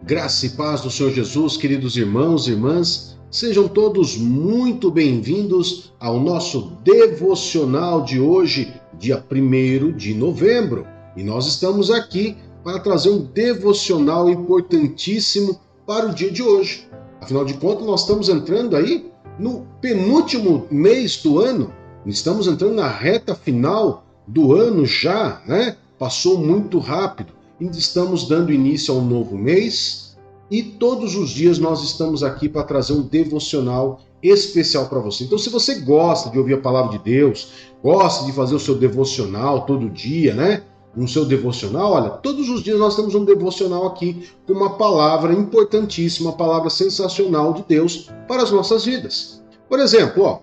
Graça e paz do Senhor Jesus, queridos irmãos e irmãs, sejam todos muito bem-vindos ao nosso devocional de hoje, dia 1º de novembro. E nós estamos aqui para trazer um devocional importantíssimo para o dia de hoje. Afinal de contas, nós estamos entrando aí no penúltimo mês do ano, estamos entrando na reta final do ano já, né? Passou muito rápido. Estamos dando início a um novo mês e todos os dias nós estamos aqui para trazer um devocional especial para você. Então, se você gosta de ouvir a palavra de Deus, gosta de fazer o seu devocional todo dia, né? No seu devocional, olha, todos os dias nós temos um devocional aqui com uma palavra importantíssima, uma palavra sensacional de Deus para as nossas vidas. Por exemplo,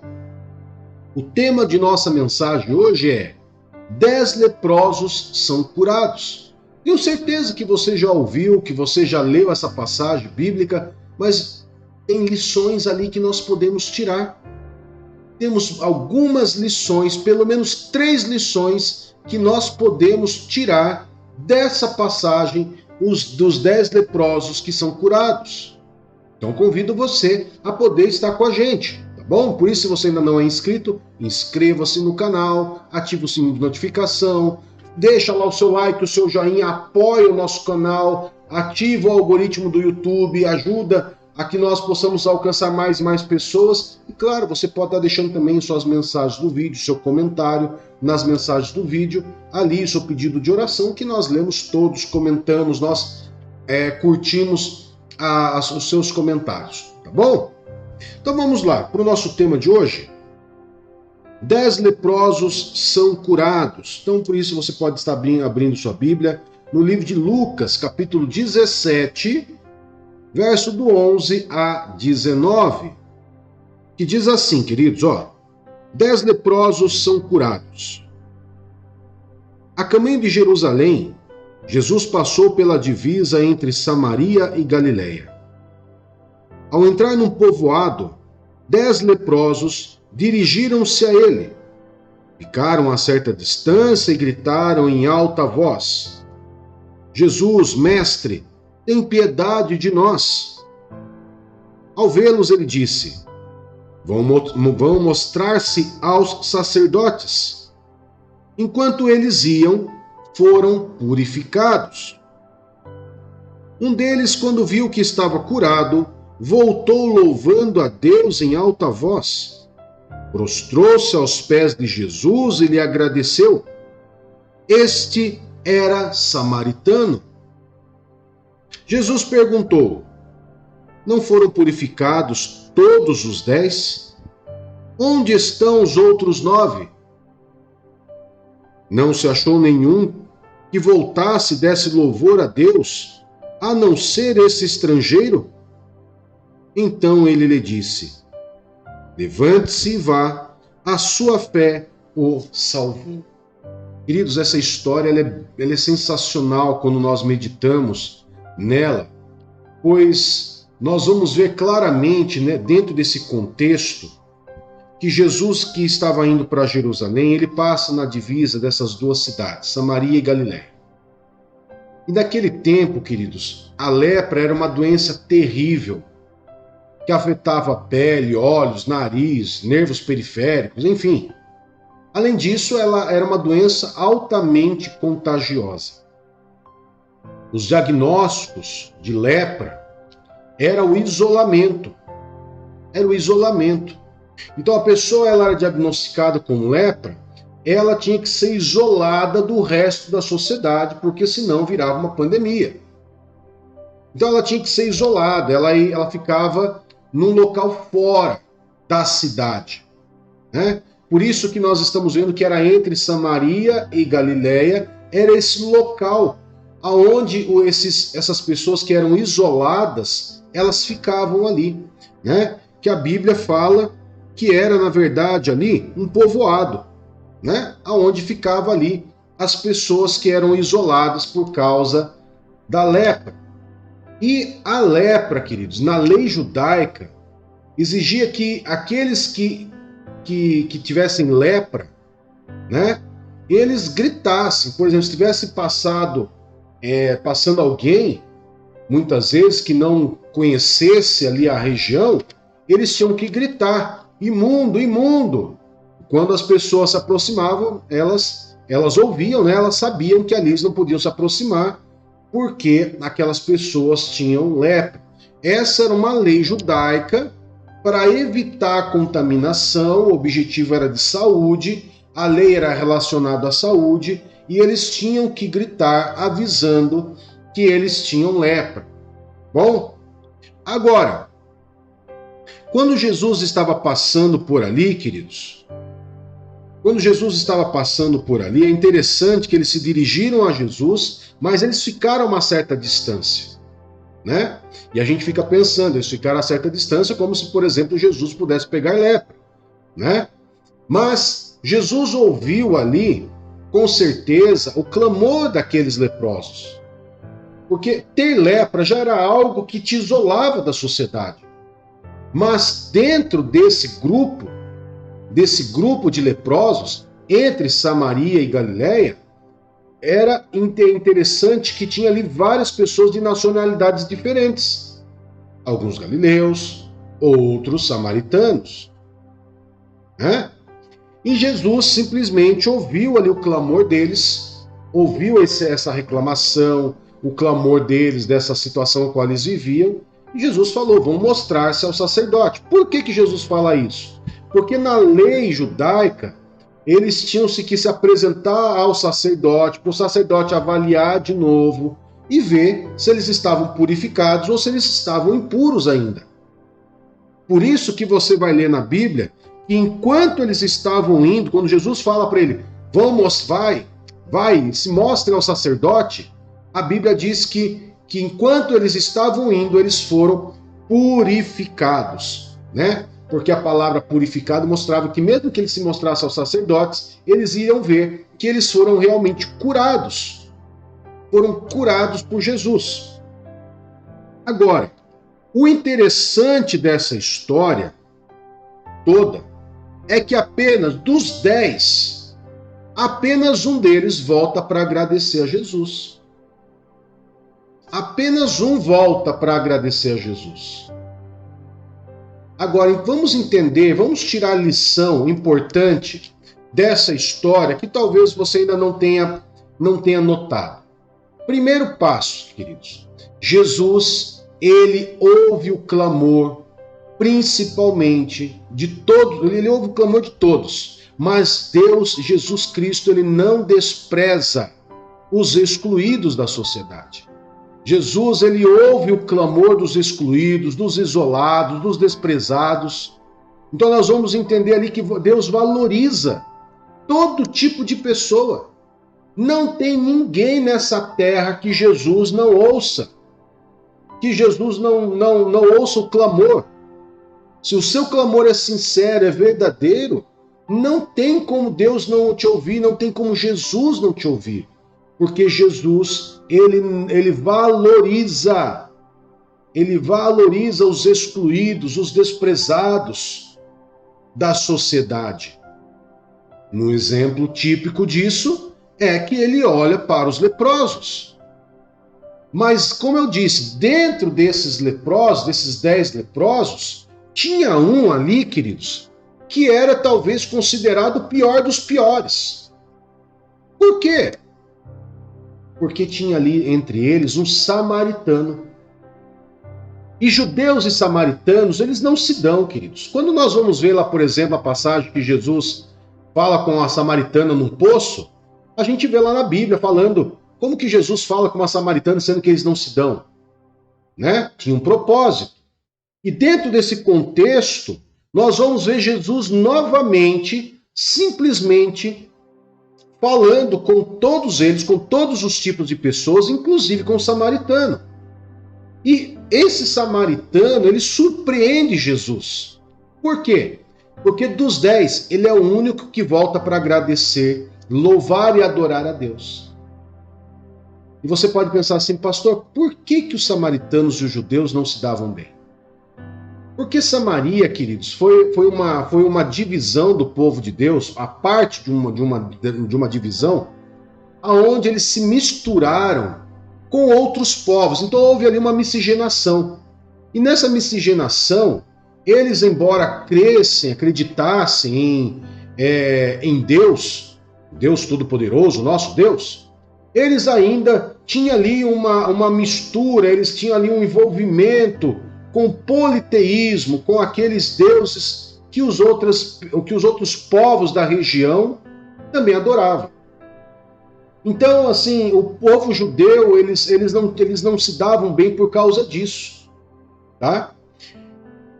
o tema de nossa mensagem hoje é 10 leprosos são curados. Tenho certeza que você já ouviu, que você já leu essa passagem bíblica, mas tem lições ali que nós podemos tirar. Temos algumas lições, pelo menos 3 lições, que nós podemos tirar dessa passagem dos 10 leprosos que são curados. Então convido você a poder estar com a gente, tá bom? Por isso, se você ainda não é inscrito, inscreva-se no canal, ative o sininho de notificação, deixa lá o seu like, o seu joinha, apoia o nosso canal, ativa o algoritmo do YouTube, ajuda a que nós possamos alcançar mais e mais pessoas. E claro, você pode estar deixando também suas mensagens do vídeo, seu comentário nas mensagens do vídeo, ali o seu pedido de oração, que nós lemos todos, comentamos, nós curtimos os seus comentários, tá bom? Então vamos lá, para o nosso tema de hoje. 10 leprosos são curados. Então, por isso, você pode estar abrindo sua Bíblia no livro de Lucas, capítulo 17, verso do 11 a 19, que diz assim, queridos, 10 leprosos são curados. A caminho de Jerusalém, Jesus passou pela divisa entre Samaria e Galiléia. Ao entrar num povoado, 10 leprosos dirigiram-se a ele, ficaram a certa distância e gritaram em alta voz: Jesus, mestre, tem piedade de nós. Ao vê-los, ele disse: vão mostrar-se aos sacerdotes. Enquanto eles iam, foram purificados. Um deles, quando viu que estava curado, voltou louvando a Deus em alta voz. Prostrou-se aos pés de Jesus e lhe agradeceu. Este era samaritano. Jesus perguntou: não foram purificados todos os 10? Onde estão os outros 9? Não se achou nenhum que voltasse e desse louvor a Deus, a não ser esse estrangeiro? Então ele lhe disse: levante-se e vá, a sua fé o salvou. Queridos, essa história ela é sensacional quando nós meditamos nela, pois nós vamos ver claramente, né, dentro desse contexto, que Jesus, que estava indo para Jerusalém, ele passa na divisa dessas duas cidades, Samaria e Galiléia. E naquele tempo, queridos, a lepra era uma doença terrível, que afetava a pele, olhos, nariz, nervos periféricos, enfim. Além disso, ela era uma doença altamente contagiosa. Os diagnósticos de lepra era o isolamento. Então, a pessoa ela era diagnosticada com lepra, ela tinha que ser isolada do resto da sociedade, porque senão virava uma pandemia. Então, ela tinha que ser isolada, ela ficava num local fora da cidade, né? Por isso que nós estamos vendo que era entre Samaria e Galiléia, era esse local aonde essas pessoas que eram isoladas, elas ficavam ali, né? Que a Bíblia fala que era, na verdade, ali um povoado, né? Aonde ficava ali as pessoas que eram isoladas por causa da lepra. E a lepra, queridos, na lei judaica, exigia que aqueles que tivessem lepra, né, eles gritassem. Por exemplo, se tivesse passando alguém muitas vezes, que não conhecesse ali a região, eles tinham que gritar: imundo, imundo! Quando as pessoas se aproximavam, elas ouviam, né? Elas sabiam que ali eles não podiam se aproximar, porque aquelas pessoas tinham lepra. Essa era uma lei judaica para evitar a contaminação, o objetivo era de saúde, a lei era relacionada à saúde, e eles tinham que gritar avisando que eles tinham lepra. Bom, agora, quando Jesus estava passando por ali, queridos, quando Jesus estava passando por ali, é interessante que eles se dirigiram a Jesus, mas eles ficaram a uma certa distância, né? E a gente fica pensando, eles ficaram a certa distância, como se, por exemplo, Jesus pudesse pegar lepra, né? Mas Jesus ouviu ali, com certeza, o clamor daqueles leprosos. Porque ter lepra já era algo que te isolava da sociedade. Mas dentro desse grupo de leprosos, entre Samaria e Galiléia, era interessante que tinha ali várias pessoas de nacionalidades diferentes. Alguns galileus, outros samaritanos, né? E Jesus simplesmente ouviu ali o clamor deles, ouviu essa reclamação, o clamor deles, dessa situação a qual eles viviam, e Jesus falou: vão mostrar-se ao sacerdote. Por que Jesus fala isso? Porque na lei judaica, eles tinham que se apresentar ao sacerdote, para o sacerdote avaliar de novo e ver se eles estavam purificados ou se eles estavam impuros ainda. Por isso que você vai ler na Bíblia que enquanto eles estavam indo, quando Jesus fala para ele: vai, se mostrem ao sacerdote, a Bíblia diz que enquanto eles estavam indo, eles foram purificados, né? Porque a palavra purificado mostrava que mesmo que eles se mostrassem aos sacerdotes, eles iriam ver que eles foram realmente curados. Foram curados por Jesus. Agora, o interessante dessa história toda é que apenas dos 10, apenas um deles volta para agradecer a Jesus. Apenas um volta para agradecer a Jesus. Agora, vamos entender, vamos tirar a lição importante dessa história que talvez você ainda não tenha notado. Primeiro passo, queridos. Jesus, ele ouve o clamor, principalmente de todos, ele ouve o clamor de todos, mas Jesus Cristo, ele não despreza os excluídos da sociedade. Jesus, ele ouve o clamor dos excluídos, dos isolados, dos desprezados. Então nós vamos entender ali que Deus valoriza todo tipo de pessoa. Não tem ninguém nessa terra que Jesus não ouça. Que Jesus não ouça o clamor. Se o seu clamor é sincero, é verdadeiro, não tem como Deus não te ouvir, não tem como Jesus não te ouvir. Porque Jesus, ele valoriza os excluídos, os desprezados da sociedade. Um exemplo típico disso é que ele olha para os leprosos. Mas, como eu disse, dentro desses leprosos, desses 10 leprosos, tinha um ali, queridos, que era talvez considerado o pior dos piores. Por quê? Porque tinha ali entre eles um samaritano. E judeus e samaritanos, eles não se dão, queridos. Quando nós vamos ver lá, por exemplo, a passagem que Jesus fala com a samaritana no poço, a gente vê lá na Bíblia falando como que Jesus fala com uma samaritana sendo que eles não se dão, né? Tinha um propósito. E dentro desse contexto, nós vamos ver Jesus novamente, simplesmente falando com todos eles, com todos os tipos de pessoas, inclusive com o samaritano. E esse samaritano, ele surpreende Jesus. Por quê? Porque dos 10, ele é o único que volta para agradecer, louvar e adorar a Deus. E você pode pensar assim: pastor, por que os samaritanos e os judeus não se davam bem? Porque Samaria, queridos, foi uma divisão do povo de Deus, a parte de uma divisão, aonde eles se misturaram com outros povos. Então houve ali uma miscigenação. E nessa miscigenação, eles, embora acreditassem em Deus, Deus Todo-Poderoso, nosso Deus, eles ainda tinham ali uma mistura, eles tinham ali um envolvimento com o politeísmo, com aqueles deuses que os outros povos da região também adoravam. Então, assim, o povo judeu, eles não se davam bem por causa disso, tá?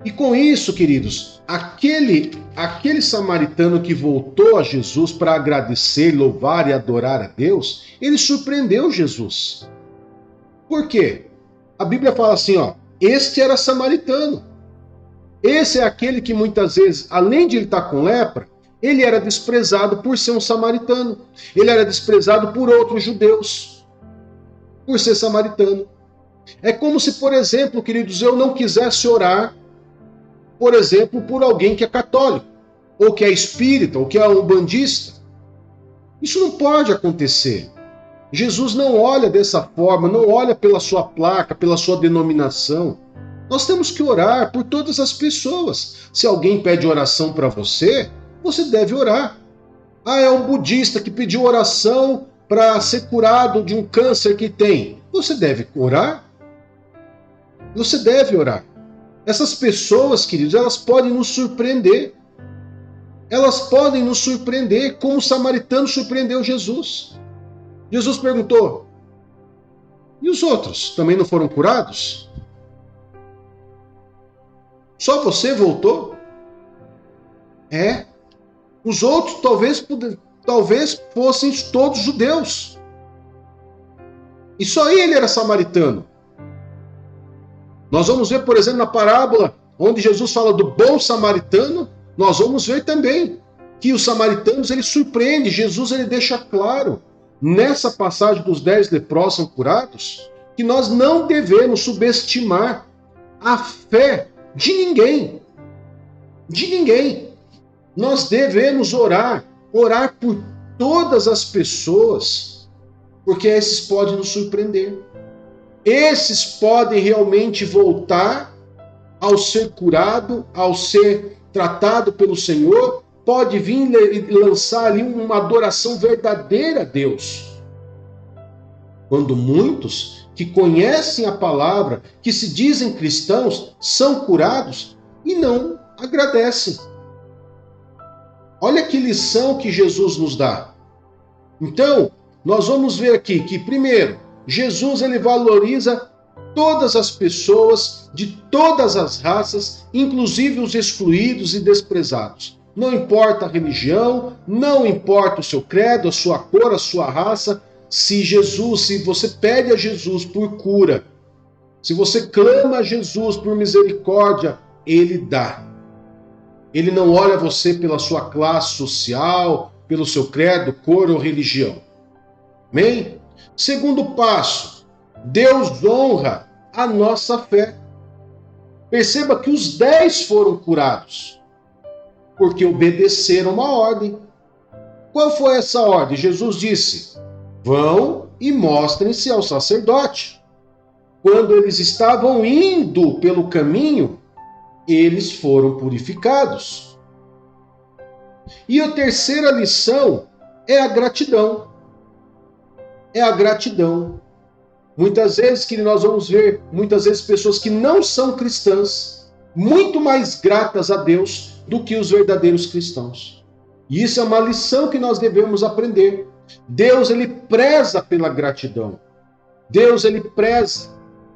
E com isso, queridos, aquele samaritano que voltou a Jesus para agradecer, louvar e adorar a Deus, ele surpreendeu Jesus. Por quê? A Bíblia fala assim, ó, este era samaritano. Esse é aquele que muitas vezes, além de ele estar com lepra, ele era desprezado por ser um samaritano. Ele era desprezado por outros judeus, por ser samaritano. É como se, por exemplo, queridos, eu não quisesse orar, por exemplo, por alguém que é católico, ou que é espírita, ou que é umbandista. Isso não pode acontecer. Jesus não olha dessa forma, não olha pela sua placa, pela sua denominação. Nós temos que orar por todas as pessoas. Se alguém pede oração para você, você deve orar. Ah, é um budista que pediu oração para ser curado de um câncer que tem. Você deve orar. Você deve orar. Essas pessoas, queridos, elas podem nos surpreender. Elas podem nos surpreender, como o samaritano surpreendeu Jesus. Jesus perguntou, e os outros também não foram curados? Só você voltou? É. Os outros talvez fossem todos judeus. E só ele era samaritano. Nós vamos ver, por exemplo, na parábola onde Jesus fala do bom samaritano, nós vamos ver também que os samaritanos, ele surpreende. Jesus, ele deixa claro, nessa passagem dos 10 leprosos são curados, que nós não devemos subestimar a fé de ninguém. De ninguém. Nós devemos orar por todas as pessoas, porque esses podem nos surpreender. Esses podem realmente voltar ao ser curado, ao ser tratado pelo Senhor, pode vir e lançar ali uma adoração verdadeira a Deus. Quando muitos que conhecem a palavra, que se dizem cristãos, são curados e não agradecem. Olha que lição que Jesus nos dá. Então, nós vamos ver aqui que, primeiro, Jesus ele valoriza todas as pessoas, de todas as raças, inclusive os excluídos e desprezados. Não importa a religião, não importa o seu credo, a sua cor, a sua raça. Se você pede a Jesus por cura, se você clama a Jesus por misericórdia, ele dá. Ele não olha você pela sua classe social, pelo seu credo, cor ou religião. Amém? Segundo passo, Deus honra a nossa fé. Perceba que os 10 foram curados, porque obedeceram uma ordem. Qual foi essa ordem? Jesus disse, vão e mostrem-se ao sacerdote. Quando eles estavam indo pelo caminho, eles foram purificados. E a terceira lição é a gratidão. É a gratidão. Muitas vezes que nós vamos ver, pessoas que não são cristãs, muito mais gratas a Deus do que os verdadeiros cristãos. E isso é uma lição que nós devemos aprender. Deus, ele preza pela gratidão. Deus, ele preza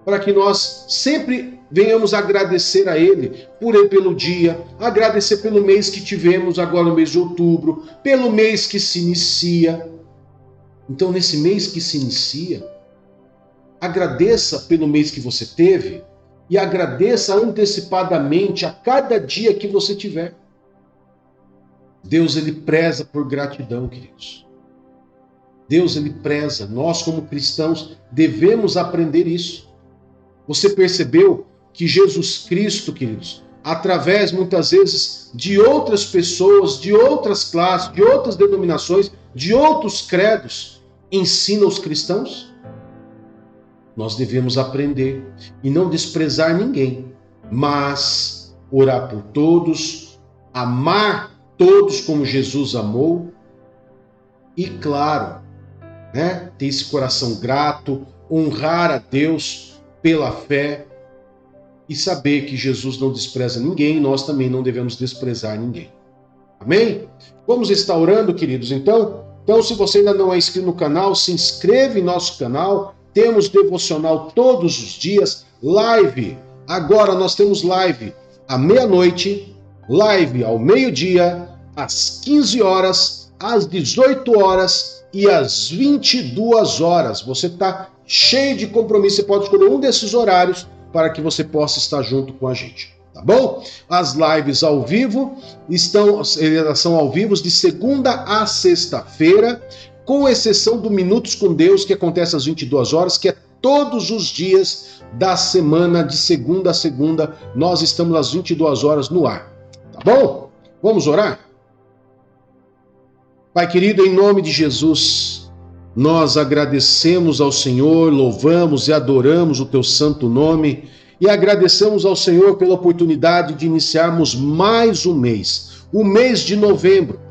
para que nós sempre venhamos agradecer a Ele pelo dia, agradecer pelo mês que tivemos agora no mês de outubro, pelo mês que se inicia. Então, nesse mês que se inicia, agradeça pelo mês que você teve e agradeça antecipadamente a cada dia que você tiver. Deus, ele preza por gratidão, queridos. Deus, ele preza. Nós, como cristãos, devemos aprender isso. Você percebeu que Jesus Cristo, queridos, através, muitas vezes, de outras pessoas, de outras classes, de outras denominações, de outros credos, ensina os cristãos? nós devemos aprender e não desprezar ninguém, mas orar por todos, amar todos como Jesus amou e, claro, ter esse coração grato, honrar a Deus pela fé e saber que Jesus não despreza ninguém, nós também não devemos desprezar ninguém. Amém? Vamos estar orando, queridos, então? Então, se você ainda não é inscrito no canal, se inscreve em nosso canal. Temos devocional todos os dias, live. Agora nós temos live à meia-noite, live ao meio-dia, às 15 horas, às 18 horas e às 22 horas. Você está cheio de compromisso, você pode escolher um desses horários para que você possa estar junto com a gente, tá bom? As lives ao vivo são ao vivo de segunda a sexta-feira, com exceção do Minutos com Deus, que acontece às 22 horas, que é todos os dias da semana, de segunda a segunda, nós estamos às 22 horas no ar, tá bom? Vamos orar? Pai querido, em nome de Jesus, nós agradecemos ao Senhor, louvamos e adoramos o teu santo nome e agradecemos ao Senhor pela oportunidade de iniciarmos mais um mês, o mês de novembro.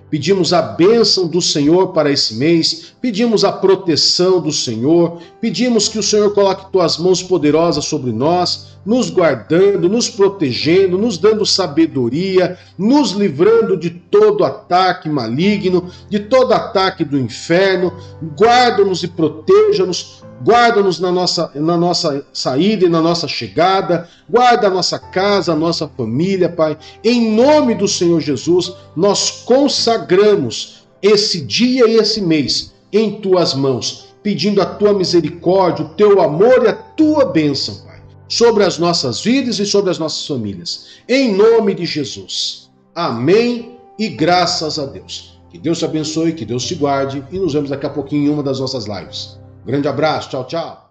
Pedimos a bênção do Senhor para esse mês, pedimos a proteção do Senhor, pedimos que o Senhor coloque tuas mãos poderosas sobre nós, nos guardando, nos protegendo, nos dando sabedoria, nos livrando de todo ataque maligno, de todo ataque do inferno. Guarda-nos e proteja-nos, guarda-nos na nossa saída e na nossa chegada, guarda a nossa casa, a nossa família, Pai. Em nome do Senhor Jesus, nós consagramos esse dia e esse mês em tuas mãos, pedindo a tua misericórdia, o teu amor e a tua bênção, Pai, sobre as nossas vidas e sobre as nossas famílias. Em nome de Jesus. Amém e graças a Deus. Que Deus te abençoe, que Deus te guarde e nos vemos daqui a pouquinho em uma das nossas lives. Grande abraço, tchau, tchau.